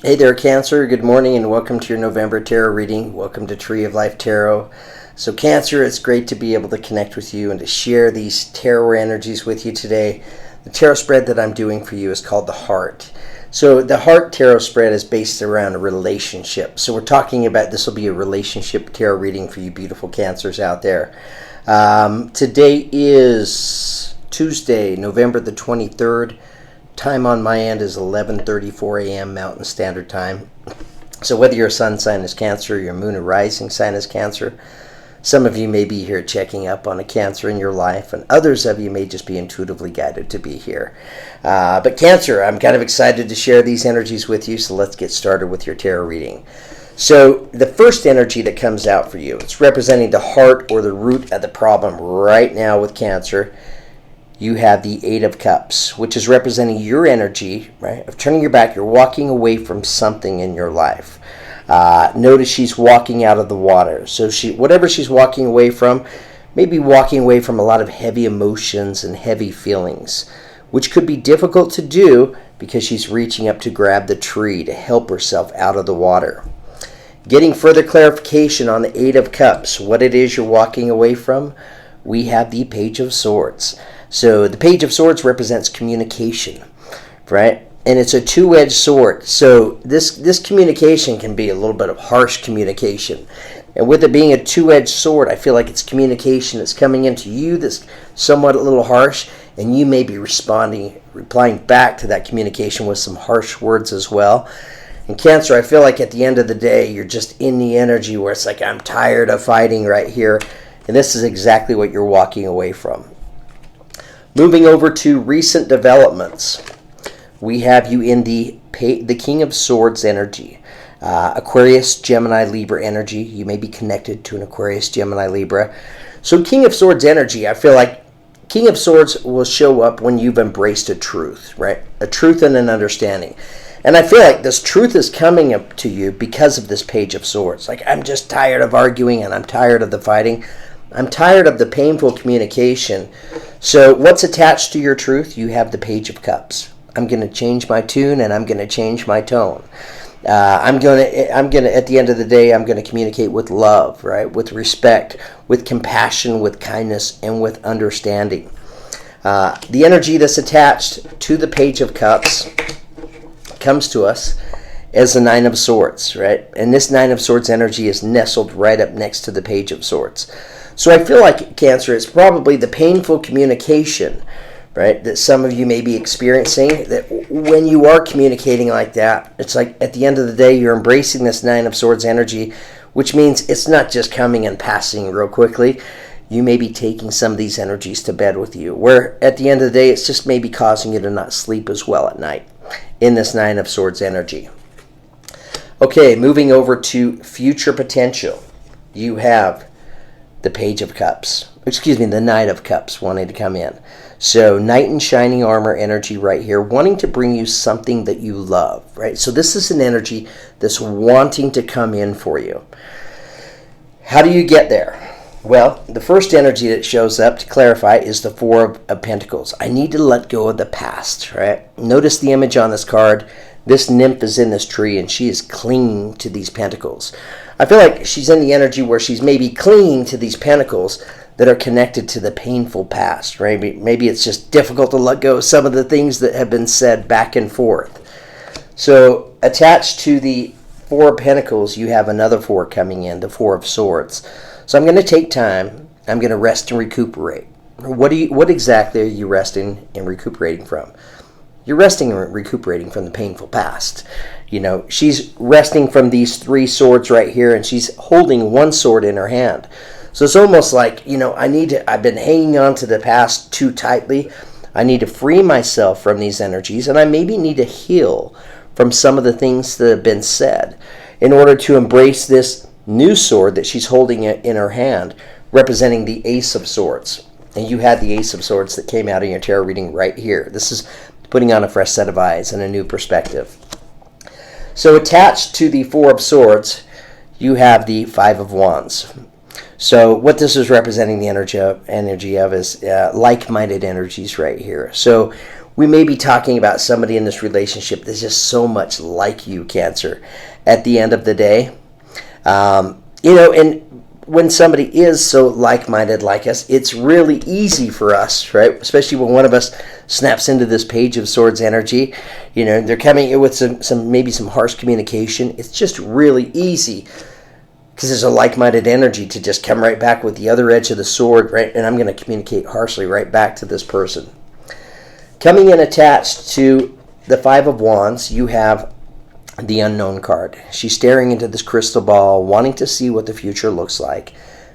Hey there, Cancer. Good morning and welcome to your November Tarot reading. Welcome to Tree of Life Tarot. So, Cancer, it's great to be able to connect with you and to share these tarot energies with you today. The tarot spread that I'm doing for you is called the Heart. So, the Heart tarot spread is based around a relationship. So, we're talking about this will be a relationship tarot reading for you beautiful Cancers out there. Today is Tuesday, November the 23rd. Time on my end is 11:34 a.m. Mountain Standard Time. So whether your sun sign is Cancer, your moon or rising sign is Cancer, some of you may be here checking up on a Cancer in your life, and others of you may just be intuitively guided to be here. But Cancer, I'm kind of excited to share these energies with you, so let's get started with your tarot reading. So the first energy that comes out for you, it's representing the heart or the root of the problem right now with Cancer. You have the Eight of Cups, which is representing your energy, right, of turning your back. You're walking away from something in your life. Notice she's walking out of the water. So whatever she's walking away from, maybe walking away from a lot of heavy emotions and heavy feelings, which could be difficult to do because she's reaching up to grab the tree to help herself out of the water. Getting further clarification on the Eight of Cups, what it is you're walking away from, we have the Page of Swords. So the Page of Swords represents communication, right? And it's a two-edged sword. So this communication can be a little bit of harsh communication. And with it being a two-edged sword, I feel like it's communication that's coming into you that's somewhat a little harsh, and you may be replying back to that communication with some harsh words as well. And Cancer, I feel like at the end of the day, you're just in the energy where it's like, I'm tired of fighting right here. And this is exactly what you're walking away from. Moving over to recent developments, we have you in the King of Swords energy. Aquarius, Gemini, Libra energy. You may be connected to an Aquarius, Gemini, Libra. So King of Swords energy, I feel like King of Swords will show up when you've embraced a truth, right? A truth and an understanding. And I feel like this truth is coming up to you because of this Page of Swords. Like, I'm just tired of arguing and I'm tired of the fighting. I'm tired of the painful communication. So what's attached to your truth? You have the Page of Cups. I'm going to change my tune and I'm going to change my tone. I'm going to, at the end of the day, I'm going to communicate with love, right? With respect, with compassion, with kindness, and with understanding. The energy that's attached to the Page of Cups comes to us as the Nine of Swords, right? And this Nine of Swords energy is nestled right up next to the Page of Swords. So I feel like, Cancer, it's probably the painful communication, right, that some of you may be experiencing, that when you are communicating like that, it's like at the end of the day, you're embracing this Nine of Swords energy, which means it's not just coming and passing real quickly. You may be taking some of these energies to bed with you, where at the end of the day, it's just maybe causing you to not sleep as well at night in this Nine of Swords energy. Okay, moving over to future potential. You have the Page of Cups. The Knight of Cups wanting to come in. So Knight in shining armor energy right here, wanting to bring you something that you love, right? So this is an energy that's wanting to come in for you. How do you get there? Well, the first energy that shows up, to clarify, is the Four of Pentacles. I need to let go of the past, right? Notice the image on this card. This nymph is in this tree and she is clinging to these pentacles. I feel like she's in the energy where she's maybe clinging to these pentacles that are connected to the painful past, right? Maybe it's just difficult to let go of some of the things that have been said back and forth. So attached to the Four of Pentacles, you have another four coming in, the Four of Swords. So I'm going to take time. I'm going to rest and recuperate. What exactly are you resting and recuperating from? You're resting and recuperating from the painful past. You know, she's resting from these three swords right here, and she's holding one sword in her hand. So it's almost like, you know, I've been hanging on to the past too tightly. I need to free myself from these energies, and I maybe need to heal from some of the things that have been said in order to embrace this new sword that she's holding in her hand, representing the Ace of Swords. And you had the Ace of Swords that came out in your tarot reading right here. This is putting on a fresh set of eyes and a new perspective. So attached to the Four of Swords, you have the Five of Wands. So what this is representing the energy of is like-minded energies right here. So we may be talking about somebody in this relationship that's just so much like you, Cancer, at the end of the day. And when somebody is so like-minded like us, it's really easy for us, right? Especially when one of us snaps into this Page of Swords energy. They're coming in with maybe some harsh communication. It's just really easy because there's a like-minded energy to just come right back with the other edge of the sword, right? And I'm going to communicate harshly right back to this person. Coming in attached to the Five of Wands, you have the Unknown card. She's staring into this crystal ball, wanting to see what the future looks like.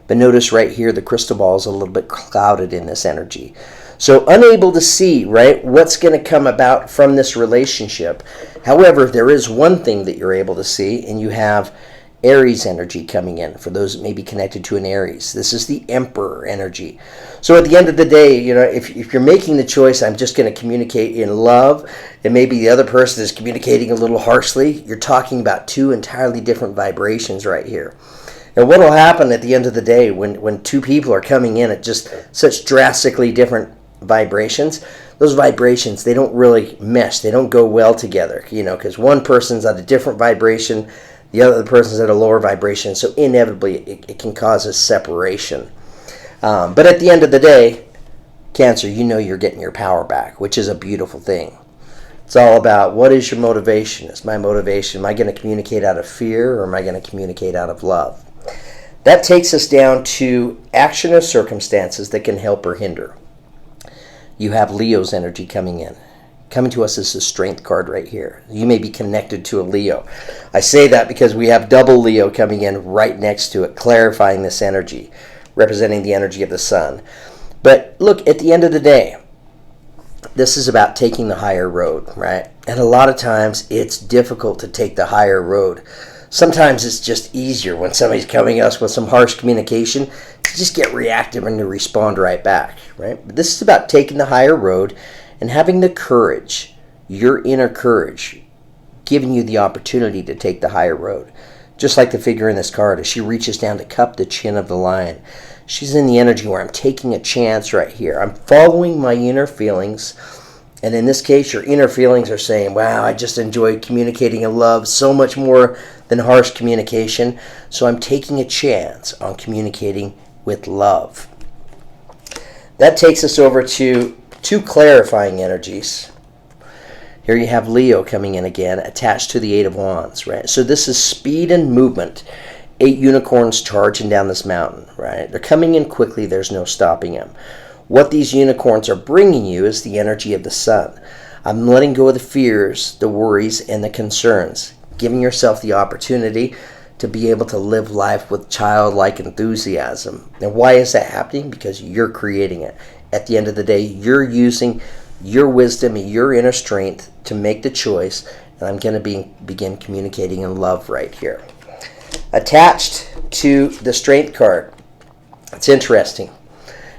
But notice right here, the crystal ball is a little bit clouded in this energy. So unable to see, right, what's going to come about from this relationship. However, there is one thing that you're able to see, and you have Aries energy coming in, for those that may be connected to an Aries. This is the Emperor energy. So at the end of the day, if you're making the choice, I'm just going to communicate in love, and maybe the other person is communicating a little harshly, you're talking about two entirely different vibrations right here. And what will happen at the end of the day when two people are coming in at just such drastically different vibrations, those vibrations, they don't really mesh. They don't go well together, because one person's at a different vibration, the other person's at a lower vibration, so inevitably it can cause a separation. But at the end of the day, Cancer, you're getting your power back, which is a beautiful thing. It's all about, what is your motivation? Is my motivation, am I going to communicate out of fear, or am I going to communicate out of love? That takes us down to action or circumstances that can help or hinder. You have Leo's energy coming in. Coming to us is the Strength card right here. You may be connected to a Leo. I say that because we have double Leo coming in right next to it, clarifying this energy, representing the energy of the sun. But look, at the end of the day, this is about taking the higher road, right? And a lot of times it's difficult to take the higher road. Sometimes it's just easier when somebody's coming at us with some harsh communication to just get reactive and to respond right back, right? But this is about taking the higher road and having the courage, your inner courage, giving you the opportunity to take the higher road. Just like the figure in this card, as she reaches down to cup the chin of the lion. She's in the energy where I'm taking a chance right here. I'm following my inner feelings. And in this case, your inner feelings are saying, wow, I just enjoy communicating in love so much more than harsh communication. So I'm taking a chance on communicating with love. That takes us over to two clarifying energies. Here you have Leo coming in again, attached to the Eight of Wands, right? So this is speed and movement. 8 unicorns charging down this mountain, right? They're coming in quickly. There's no stopping them. What these unicorns are bringing you is the energy of the sun. I'm letting go of the fears, the worries, and the concerns, giving yourself the opportunity to be able to live life with childlike enthusiasm. And why is that happening? Because you're creating it. At the end of the day, you're using your wisdom and your inner strength to make the choice, and I'm going to begin communicating in love right here. Attached to the Strength card, it's interesting.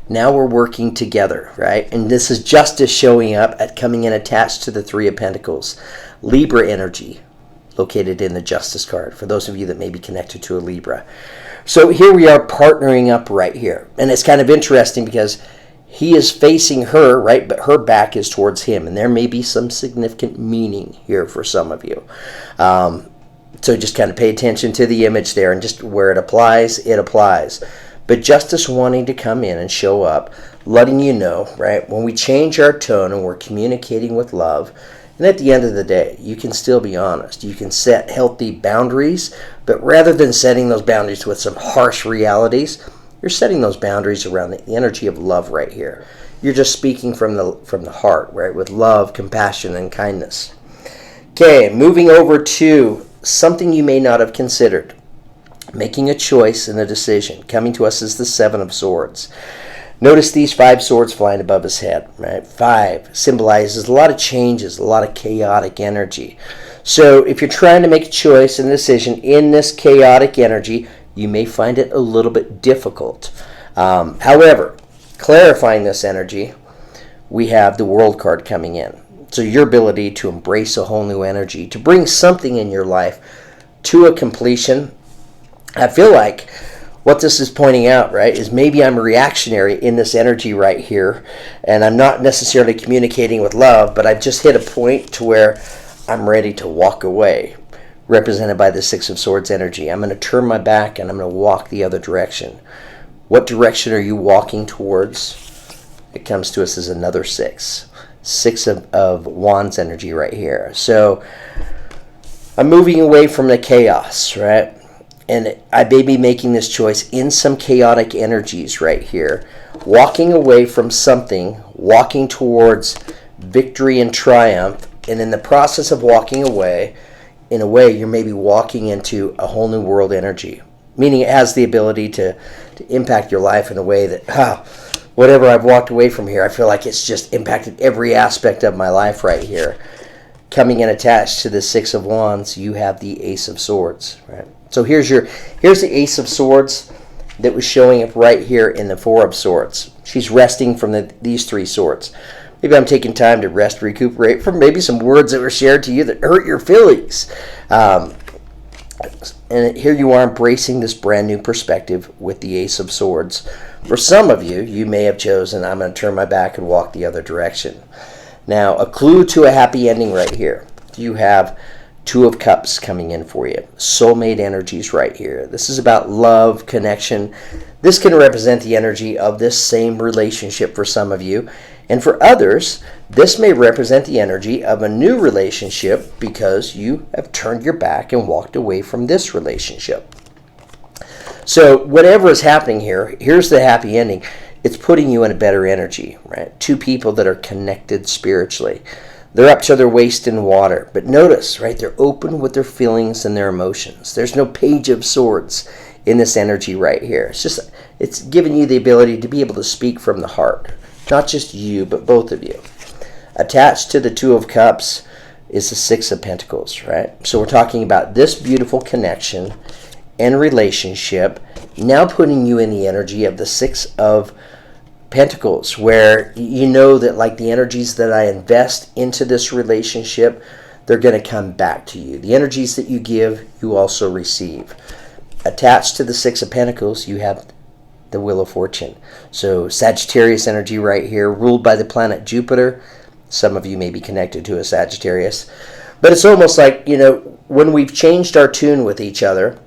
Now we're working together, right? And this is justice showing up at coming in attached to the Three of Pentacles. Libra energy located in the Justice card, for those of you that may be connected to a Libra. So here we are partnering up right here. And it's kind of interesting because he is facing her, right? But her back is towards him. And there may be some significant meaning here for some of you. So just kind of pay attention to the image there, and just where it applies, it applies. But justice wanting to come in and show up, letting you know, right, when we change our tone and we're communicating with love, and at the end of the day, you can still be honest. You can set healthy boundaries, but rather than setting those boundaries with some harsh realities, you're setting those boundaries around the energy of love right here. You're just speaking from the heart, right, with love, compassion, and kindness. Okay, moving over to something you may not have considered. Making a choice and a decision. Coming to us is the Seven of Swords. Notice these 5 swords flying above his head, right? 5 symbolizes a lot of changes, a lot of chaotic energy. So if you're trying to make a choice and a decision in this chaotic energy, you may find it a little bit difficult. However, clarifying this energy, we have the World card coming in. So your ability to embrace a whole new energy, to bring something in your life to a completion. I feel like what this is pointing out, right, is maybe I'm reactionary in this energy right here, and I'm not necessarily communicating with love, but I've just hit a point to where I'm ready to walk away, represented by the Six of Swords energy. I'm going to turn my back and I'm going to walk the other direction. What direction are you walking towards? It comes to us as another six. Six of Wands energy right here. So I'm moving away from the chaos, right? And I may be making this choice in some chaotic energies right here. Walking away from something, walking towards victory and triumph. And in the process of walking away, in a way, you're maybe walking into a whole new world energy. Meaning it has the ability to impact your life in a way that, whatever I've walked away from here, I feel like it's just impacted every aspect of my life right here. Coming in attached to the Six of Wands, you have the Ace of Swords, right? So here's the Ace of Swords that was showing up right here in the Four of Swords. She's resting from these three swords. Maybe I'm taking time to rest, recuperate from maybe some words that were shared to you that hurt your feelings. And here you are embracing this brand new perspective with the Ace of Swords. For some of you, you may have chosen, I'm going to turn my back and walk the other direction. Now, a clue to a happy ending right here. You have Two of Cups coming in for you. Soulmate energies right here. This is about love, connection. This can represent the energy of this same relationship for some of you. And for others, this may represent the energy of a new relationship because you have turned your back and walked away from this relationship. So whatever is happening here, here's the happy ending. It's putting you in a better energy, right? Two people that are connected spiritually. They're up to their waist in water. But notice, right, they're open with their feelings and their emotions. There's no Page of Swords in this energy right here. It's giving you the ability to be able to speak from the heart. Not just you, but both of you. Attached to the Two of Cups is the Six of Pentacles, right? So we're talking about this beautiful connection and relationship, now putting you in the energy of the Six of Pentacles, where you know that like the energies that I invest into this relationship, they're going to come back to you. The energies that you give, you also receive. Attached to the Six of Pentacles, you have the Wheel of Fortune. So Sagittarius energy right here, ruled by the planet Jupiter. Some of you may be connected to a Sagittarius. But it's almost like, when we've changed our tune with each other,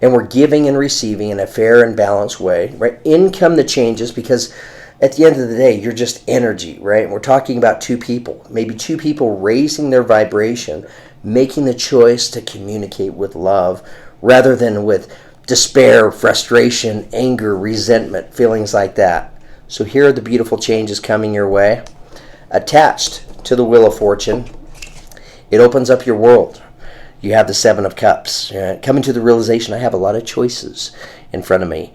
and we're giving and receiving in a fair and balanced way, right? In come the changes, because at the end of the day, you're just energy, right? And we're talking about two people, maybe two people raising their vibration, making the choice to communicate with love rather than with despair, frustration, anger, resentment, feelings like that. So here are the beautiful changes coming your way. Attached to the Wheel of Fortune, it opens up your world. You have the Seven of Cups. Coming to the realization, I have a lot of choices in front of me.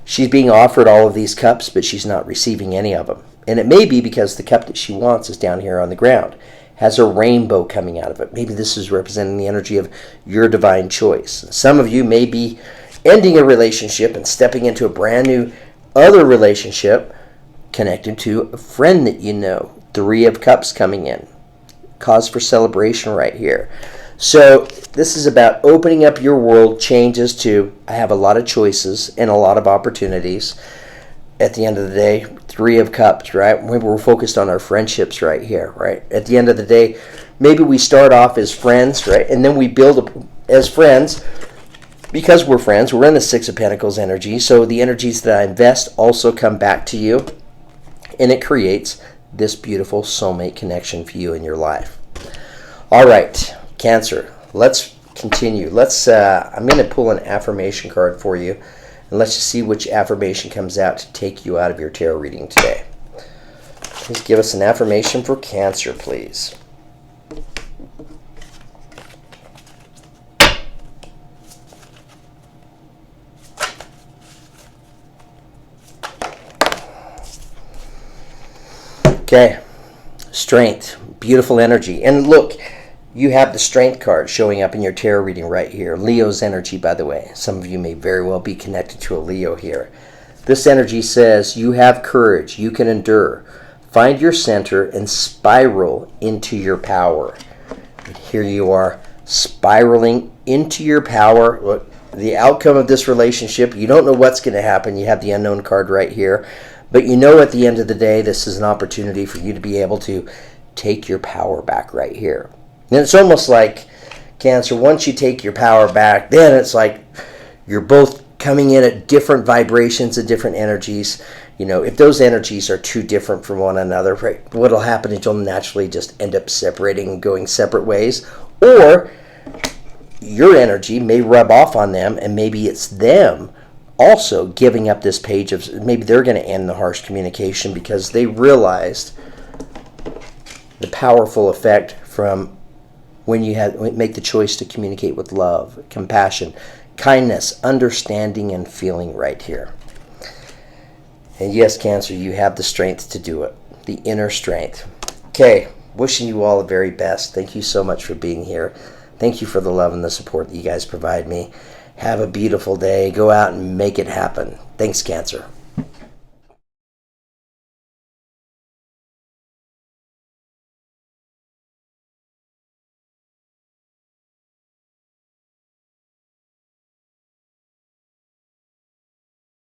She's being offered all of these cups, but she's not receiving any of them. And it may be because the cup that she wants is down here on the ground. Has a rainbow coming out of it. Maybe this is representing the energy of your divine choice. Some of you may be ending a relationship and stepping into a brand new other relationship connected to a friend that you know. Three of Cups coming in. Cause for celebration right here. So this is about opening up your world, changes to, I have a lot of choices and a lot of opportunities. At the end of the day, Three of Cups, right? Maybe we're focused on our friendships right here, right? At the end of the day, maybe we start off as friends, right? And then we build up as friends. Because we're friends, we're in the Six of Pentacles energy. So the energies that I invest also come back to you. And it creates this beautiful soulmate connection for you in your life. All right. Cancer, let's continue. I'm going to pull an affirmation card for you, and let's just see which affirmation comes out to take you out of your tarot reading today. Please give us an affirmation for Cancer, please. Okay, Strength, beautiful energy. And look, you have the Strength card showing up in your tarot reading right here. Leo's energy, by the way. Some of you may very well be connected to a Leo here. This energy says you have courage, you can endure. Find your center and spiral into your power. And here you are, spiraling into your power. Look, the outcome of this relationship. You don't know what's going to happen. You have the unknown card right here. But you know at the end of the day, this is an opportunity for you to be able to take your power back right here. And it's almost like, Cancer, once you take your power back, then it's like you're both coming in at different vibrations and different energies. If those energies are too different from one another, right, what'll happen is you'll naturally just end up separating and going separate ways. Or your energy may rub off on them, and maybe it's them also giving up this page of, maybe they're going to end the harsh communication because they realized the powerful effect from when you make the choice to communicate with love, compassion, kindness, understanding, and feeling right here. And yes, Cancer, you have the strength to do it, the inner strength. Okay, wishing you all the very best. Thank you so much for being here. Thank you for the love and the support that you guys provide me. Have a beautiful day. Go out and make it happen. Thanks, Cancer.